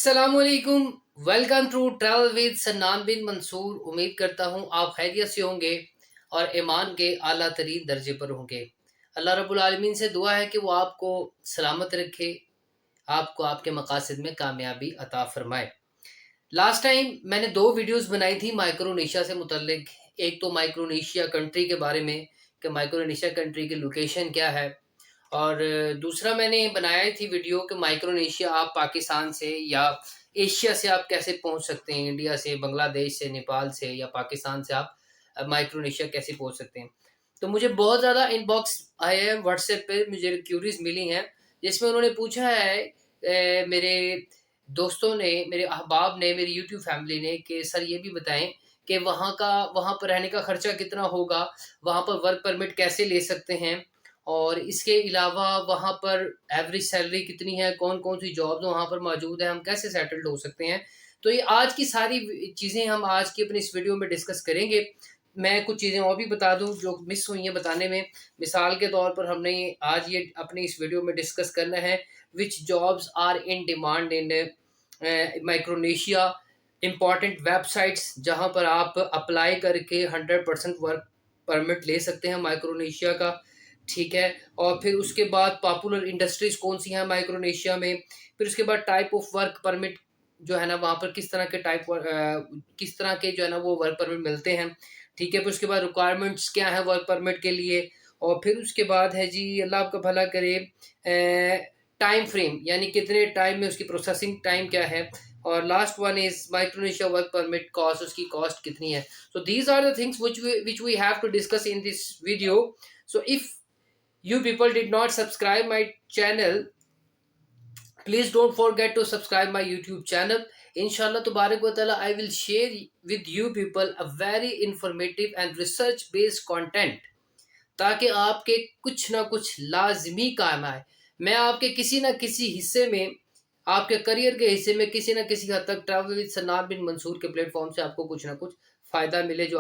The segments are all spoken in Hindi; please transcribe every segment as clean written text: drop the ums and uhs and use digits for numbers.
अस्सलामुअलैकुम। वेलकम टू ट्रैवल विद सन्नान बिन मंसूर। उम्मीद करता हूँ आप खैरियत से होंगे और ईमान के आला तरीन दर्जे पर होंगे। अल्लाह रब्बुल आलमीन से दुआ है कि वो आपको सलामत रखे, आपको आपके मकासद में कामयाबी अता फरमाए। लास्ट टाइम मैंने दो वीडियोस बनाई थी माइक्रोनेशिया से मुतल्लिक। एक तो माइक्रोनेशिया कंट्री के बारे में कि माइक्रोनेशिया कंट्री की लोकेशन क्या है, और दूसरा मैंने बनाया थी वीडियो कि माइक्रोनेशिया आप पाकिस्तान से या एशिया से आप कैसे पहुंच सकते हैं, इंडिया से, बांग्लादेश से, नेपाल से या पाकिस्तान से आप माइक्रोनेशिया कैसे पहुंच सकते हैं। तो मुझे बहुत ज़्यादा इनबॉक्स आए हैं व्हाट्सएप पे, मुझे क्यूरीज मिली हैं जिसमें उन्होंने पूछा है मेरे दोस्तों ने, मेरे अहबाब ने, मेरी यूट्यूब फैमिली ने कि सर ये भी बताएं कि वहाँ पर रहने का खर्चा कितना होगा, वहाँ पर वर्क परमिट कैसे ले सकते हैं, और इसके अलावा वहाँ पर एवरेज सैलरी कितनी है, कौन कौन सी जॉब्स वहाँ पर मौजूद है, हम कैसे सेटल्ड हो सकते हैं। तो ये आज की सारी चीज़ें हम आज की अपनी इस वीडियो में डिस्कस करेंगे। मैं कुछ चीज़ें और भी बता दूं जो मिस हुई हैं बताने में। मिसाल के तौर पर हमने आज ये अपनी इस वीडियो में डिस्कस करना है which jobs are in demand in Micronesia, important websites जहाँ पर आप अप्लाई करके 100% वर्क परमिट ले सकते हैं माइक्रोनेशिया का। ठीक है। और फिर उसके बाद पॉपुलर इंडस्ट्रीज कौन सी हैं माइक्रोनेशिया में। फिर उसके बाद टाइप ऑफ वर्क परमिट जो है ना, वहाँ पर किस तरह के किस तरह के जो है ना वो वर्क परमिट मिलते हैं। ठीक है। फिर उसके बाद रिक्वायरमेंट्स क्या है वर्क परमिट के लिए। और फिर उसके बाद है जी, अल्लाह आपका भला करे, टाइम फ्रेम यानी कितने टाइम में उसकी प्रोसेसिंग टाइम क्या है। और last one is Micronesia work permit cost, उसकी कॉस्ट कितनी है। So these are the things which we have to discuss in this video. So if you people did not subscribe my channel, please don't forget to subscribe my YouTube channel. Inshallah Tabarak wa Ta'ala, I will share with you people a very informative and research based content ताकि आपके कुछ ना कुछ लाजमी काम आए। मैं आपके किसी ना किसी हिस्से में, आपके करियर के हिस्से में किसी ना किसी हद तक ट्रैवल विद सन्नान बिन मंसूर के प्लेटफॉर्म से आपको कुछ ना कुछ फ़ायदा मिले जो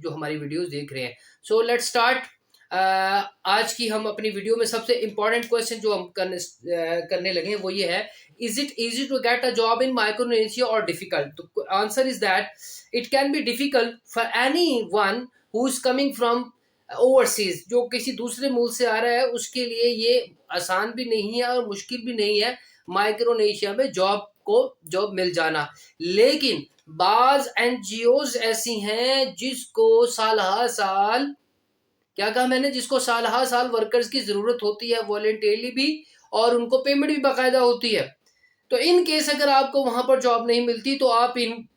हमारी वीडियोस देख रहे हैं। So let's start. आज की हम अपनी वीडियो में सबसे इम्पॉर्टेंट क्वेश्चन जो हम करने लगे हैं वो ये है, is it easy to get a job in Micronesia और डिफिकल्ट। तो answer is that it can be difficult for anyone who is coming from overseas. जो किसी दूसरे मुल्क से आ रहा है उसके लिए ये आसान भी नहीं है और मुश्किल भी नहीं है माइक्रोनेशिया में जॉब मिल जाना। लेकिन बाज एनजीओज ऐसी हैं जिसको साल हर साल, क्या कहा मैंने, जिसको साल हर साल वर्कर्स की जरूरत होती है वॉलेंटियरली भी, और उनको पेमेंट भी बाकायदा होती है। तो इन केस अगर आपको वहां पर जॉब नहीं मिलती तो आप इन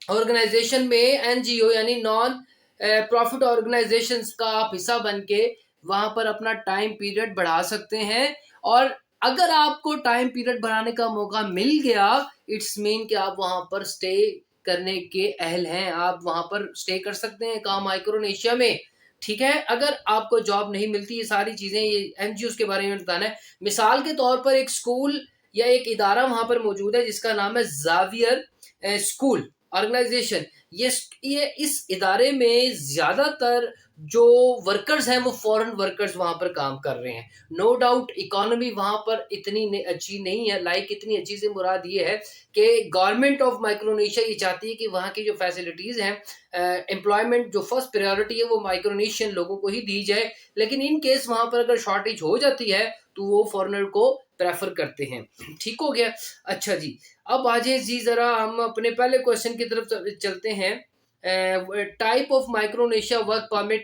ऑर्गेनाइजेशन में, एनजीओ यानी नॉन प्रॉफिट ऑर्गेनाइजेशंस का आप हिस्सा बन के वहां पर अपना टाइम पीरियड बढ़ा सकते हैं। और अगर आपको टाइम पीरियड बढ़ाने का मौका मिल गया, इट्स मीन कि आप वहां पर स्टे करने के अहल हैं, आप वहां पर स्टे कर सकते हैं कहा माइक्रोनेशिया में। ठीक है। अगर आपको जॉब नहीं मिलती, ये सारी चीजें, ये एनजीओ के बारे में बताना है। मिसाल के तौर पर एक स्कूल या एक इदारा वहां पर मौजूद है जिसका नाम है जावियर स्कूल ऑर्गेनाइजेशन। ये इस इदारे में ज्यादातर जो वर्कर्स हैं वो फॉरेन वर्कर्स वहां पर काम कर रहे हैं। नो डाउट इकोनॉमी वहां पर इतनी अच्छी नहीं है। लाइक इतनी अच्छी से मुराद ये है कि गवर्नमेंट ऑफ माइक्रोनेशिया ये चाहती है कि वहाँ की जो फैसिलिटीज हैं, एम्प्लॉयमेंट जो फर्स्ट प्रायोरिटी है वो माइक्रोनेशियन लोगों को ही दी जाए। लेकिन इन केस वहां पर अगर शॉर्टेज हो जाती है तो वो फॉरेनर को प्रेफर करते हैं। ठीक हो गया। अच्छा जी, अब आ जाए जी, जरा हम अपने पहले क्वेश्चन की तरफ चलते हैं। Type of Micronesia work permit,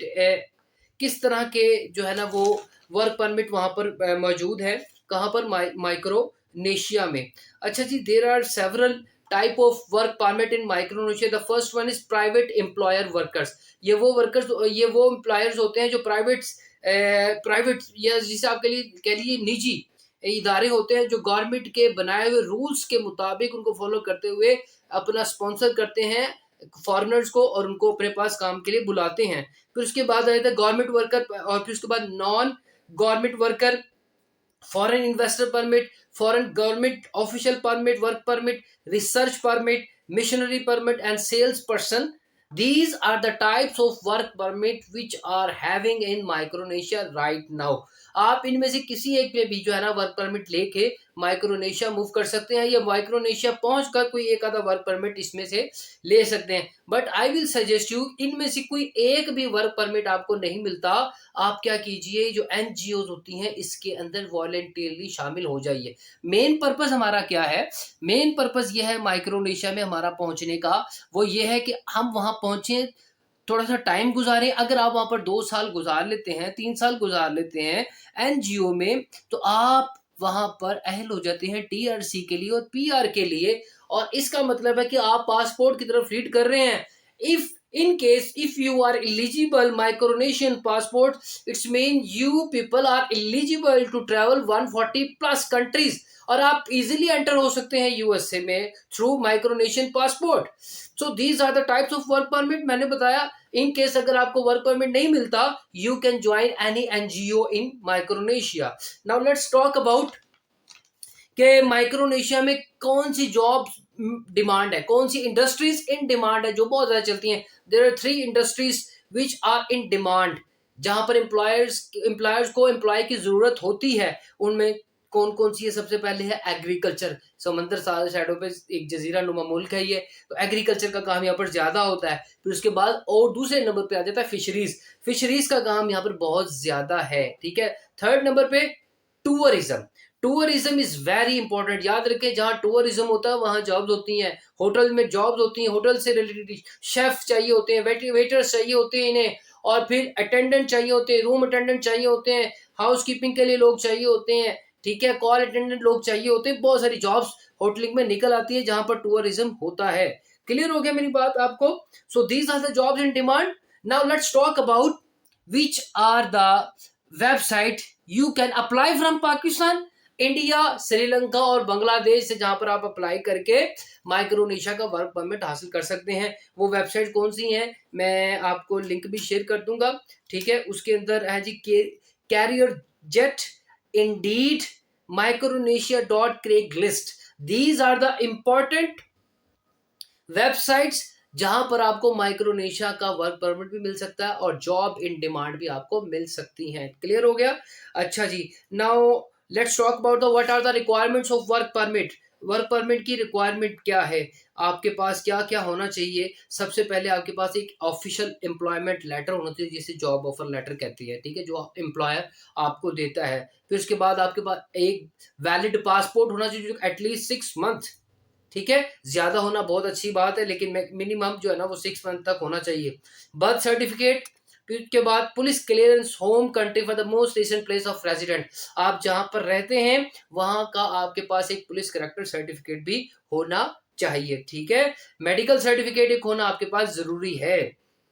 किस तरह के जो है ना वो वर्क परमिट वहां पर मौजूद है, कहाँ पर, माइक्रोनेशिया में। अच्छा जी, there are several type of work permit in Micronesia. The first one is private employer workers. ये वो एम्प्लॉयर्स होते हैं जो प्राइवेट या जिसे आप कह लीजिए निजी इदारे होते हैं, जो गवर्नमेंट के बनाए हुए रूल्स के मुताबिक उनको फॉलो करते हुए अपना स्पॉन्सर करते हैं फॉरेनर्स को और उनको अपने पास काम के लिए बुलाते हैं। फिर उसके बाद आ जाता है गवर्नमेंट वर्कर, और फिर उसके बाद non government worker, foreign investor permit, foreign government official permit, work permit, research permit, missionary permit and sales person. These are the types of work permit which are having in Micronesia right now. आप इनमें से किसी एक पे भी जो है ना वर्क परमिट लेके माइक्रोनेशिया मूव कर सकते हैं, या माइक्रोनेशिया पहुंचकर कोई एक आधा वर्क परमिट इसमें से ले सकते हैं। But I will suggest you, इनमें से कोई एक भी वर्क परमिट आपको नहीं मिलता, आप क्या कीजिए, जो एनजीओ होती हैं इसके अंदर वॉलेंटियरली शामिल हो जाइए। मेन पर्पस हमारा क्या है, मेन पर्पस ये है माइक्रोनेशिया में हमारा पहुंचने का, वो ये है कि हम वहां पहुंचे, थोड़ा सा टाइम गुजारें। अगर आप वहां पर 2 साल गुजार लेते हैं, 3 साल गुजार लेते हैं एनजीओ में, तो आप वहां पर अहल हो जाते हैं टीआरसी के लिए और पीआर के लिए। और इसका मतलब है कि आप पासपोर्ट की तरफ रीड कर रहे हैं। If in case if you are eligible micronesian passport, it's mean you people are eligible to travel 140 plus countries, और आप इजीली एंटर हो सकते हैं यूएसए में through Micronesian passport. So these are the types of work permit मैंने बताया। इन केस अगर आपको वर्क परमिट नहीं मिलता, you can join any NGO in Micronesia. Now let's talk about कि माइक्रोनेशिया में कौन सी जॉब डिमांड है, कौन सी इंडस्ट्रीज इन डिमांड है जो बहुत ज्यादा चलती हैं। There are 3 industries which are in demand, जहां पर एम्प्लॉयर्स को एम्प्लॉय की जरूरत होती है। उनमें कौन कौन सी है? सबसे पहले है एग्रीकल्चर। समंदर साइडों पे एक जजीरा नुमा मुल्क है ये, तो एग्रीकल्चर का काम यहाँ पर ज्यादा होता है। फिर उसके बाद और दूसरे नंबर पे आ जाता है फिशरीज। फिशरीज का काम यहाँ पर बहुत ज्यादा है, ठीक है। थर्ड नंबर पे tourism. Tourism is very important, याद रखें, जहां टूरिज्म होता है वहां जॉब्स होती हैं, होटल में जॉब्स होती हैं, होटल से रिलेटेड शेफ चाहिए होते हैं, वेटर्स चाहिए होते हैं इन्हें, और फिर अटेंडेंट चाहिए होते हैं, रूम अटेंडेंट चाहिए होते हैं, हाउस कीपिंग के लिए लोग चाहिए होते हैं, ठीक है, कॉल अटेंडेंट लोग चाहिए होते हैं। बहुत सारी जॉब्स होटलिंग में निकल आती है जहां पर टूरिज्म होता है। क्लियर हो गया मेरी बात आपको? So these are the jobs in demand. Now let's talk about which are the website you can apply from Pakistan, India, Sri Lanka और बांग्लादेश से, जहां पर आप अप्लाई करके माइक्रोनेशिया का वर्क परमिट हासिल कर सकते हैं। वो वेबसाइट कौन सी है, मैं आपको लिंक भी शेयर कर दूंगा, ठीक है। उसके अंदर है जी career jet, Indeed, micronesia.craigslist। These are the important websites जहां पर आपको माइक्रोनेशिया का वर्क परमिट भी मिल सकता है और जॉब इन डिमांड भी आपको मिल सकती हैं। क्लियर हो गया? अच्छा जी, now let's talk about the what are the requirements of work permit. Work permit की रिक्वायरमेंट क्या है, आपके पास क्या क्या होना चाहिए? सबसे पहले आपके पास एक ऑफिशियल एम्प्लॉयमेंट लेटर होना चाहिए, जिसे जॉब ऑफर लेटर कहती है, ठीक है, जो एम्प्लॉयर आपको देता है। फिर उसके बाद आपके पास एक वैलिड पासपोर्ट होना चाहिए जो एटलीस्ट 6 मंथ, ठीक है, ज्यादा होना बहुत अच्छी बात है, लेकिन मिनिमम जो है ना वो 6 मंथ तक होना चाहिए। बर्थ सर्टिफिकेट, फिर उसके बाद police clearance, home country for the most recent place of resident, आप जहां पर रहते हैं वहां का आपके पास एक पुलिस करेक्टर सर्टिफिकेट भी होना चाहिए, ठीक है। मेडिकल सर्टिफिकेट एक होना आपके पास जरूरी है,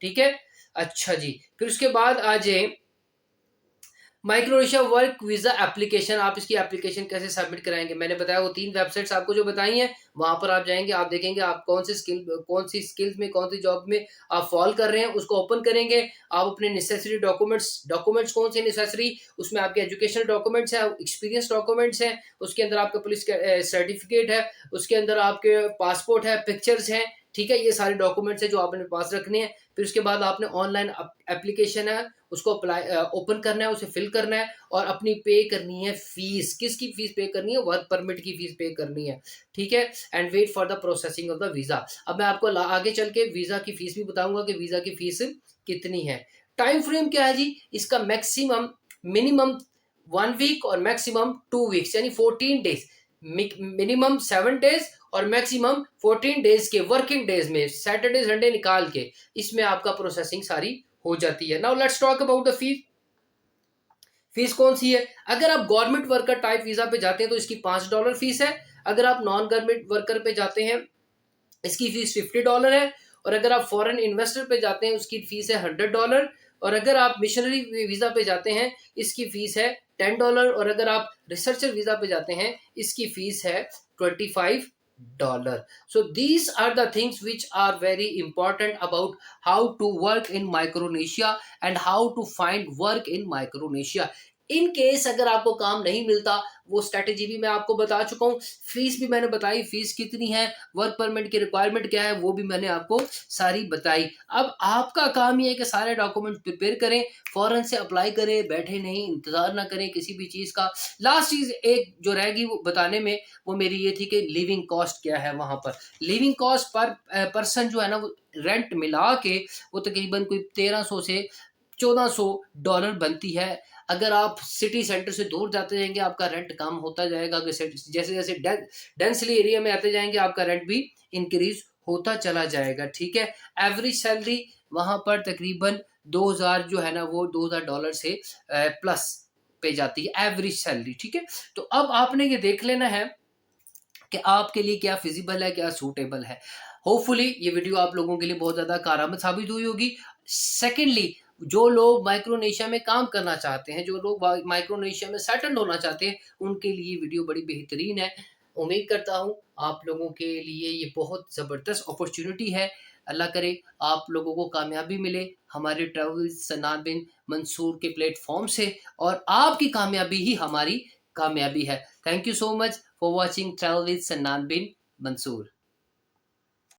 ठीक है। अच्छा जी, फिर उसके बाद आ जाए माइक्रोनेशिया वर्क वीजा एप्लीकेशन। आप इसकी एप्लीकेशन कैसे सबमिट कराएंगे, मैंने बताया वो 3 वेबसाइट्स आपको जो बताई हैं, वहां पर आप जाएंगे, आप देखेंगे आप कौन सी स्किल्स में, कौन सी जॉब में आप फॉल कर रहे हैं, उसको ओपन करेंगे। आप अपने नेसेसरी डॉक्यूमेंट्स कौन से नेसेसरी, उसमें आपके एजुकेशनल डॉक्यूमेंट्स हैं, एक्सपीरियंस डॉक्यूमेंट्स हैं, उसके अंदर आपका पुलिस सर्टिफिकेट है, उसके अंदर आपके पासपोर्ट है, पिक्चर्स हैं, ठीक है, ये सारे डॉक्यूमेंट्स हैं जो आपने पास रखने हैं। फिर उसके बाद आपने ऑनलाइन एप्लीकेशन है उसको अप्लाई ओपन करना है, उसे फिल करना है और अपनी पे करनी है फीस। किसकी फीस पे करनी है? वर्क परमिट की फीस पे करनी है, ठीक है। And wait for the processing of the visa. अब मैं आपको आगे चल के वीजा की फीस भी बताऊंगा कि वीजा की फीस कितनी है। टाइम फ्रेम क्या है जी इसका? मैक्सिमम, मिनिमम 1 वीक और मैक्सिमम 2 वीक्स, यानी 14 डेज, मिनिमम 7 डेज और मैक्सिमम 14 डेज के वर्किंग डेज में, सैटरडे संडे निकाल के, इसमें आपका प्रोसेसिंग सारी हो जाती है। Now let's talk about the fees. Fees कौन सी है? अगर आप गवर्नमेंट वर्कर टाइप वीजा पे जाते हैं तो इसकी $5 फीस है। अगर आप नॉन गवर्नमेंट वर्कर पे जाते हैं इसकी फीस $50 है। और अगर आप फॉरेन इन्वेस्टर पे जाते हैं उसकी फीस है $100। और अगर आप मिशनरी वीजा पे जाते हैं इसकी फीस है $10। और अगर आप रिसर्चर वीजा पे जाते हैं इसकी फीस है $25। So these are the things which are very important about how to work in Micronesia and how to find work in Micronesia. In case अगर आपको काम नहीं मिलता, वो स्ट्रैटेजी भी मैं आपको बता चुका हूँ, फीस भी मैंने बताई, फीस कितनी है, वर्क परमिट की रिक्वायरमेंट क्या है, वो भी मैंने आपको सारी बताई। अब आपका काम ये है कि सारे डॉक्यूमेंट प्रिपेयर करें, फौरन से अप्लाई करें, बैठे नहीं, इंतजार ना करें किसी भी चीज़ का। लास्ट चीज़ एक जो रहेगी वो बताने में, वो मेरी ये थी कि लिविंग कॉस्ट क्या है वहाँ पर। लिविंग कॉस्ट पर पर्सन जो है ना, वो रेंट मिला के वो तकरीबन कोई 1300 से $1400 बनती है। अगर आप सिटी सेंटर से दूर जाते जाएंगे, आपका रेंट कम होता जाएगा। अगर जैसे जैसे डेंसली एरिया में आते जाएंगे, आपका रेंट भी इंक्रीज होता चला जाएगा। ठीक है। एवरेज सैलरी वहां पर तकरीबन 2000 जो है ना, वो $2000 से प्लस पे जाती है एवरेज सैलरी। ठीक है। तो अब आपने ये देख लेना है कि आपके लिए क्या फिजिबल है, क्या सूटेबल है। होपफुली ये वीडियो आप लोगों के लिए बहुत ज़्यादा कारआमद साबित हुई होगी। सेकेंडली, जो लोग माइक्रोनेशिया में काम करना चाहते हैं, जो लोग माइक्रोनेशिया में सेटल होना चाहते हैं, उनके लिए वीडियो बड़ी बेहतरीन है। उम्मीद करता हूँ आप लोगों के लिए ये बहुत ज़बरदस्त अपॉर्चुनिटी है। अल्लाह करे आप लोगों को कामयाबी मिले हमारे ट्रैवल सन्नान बिन मंसूर के प्लेटफॉर्म से, और आपकी कामयाबी ही हमारी कामयाबी है। Thank you so much for watching Travel with Sannan bin Mansoor.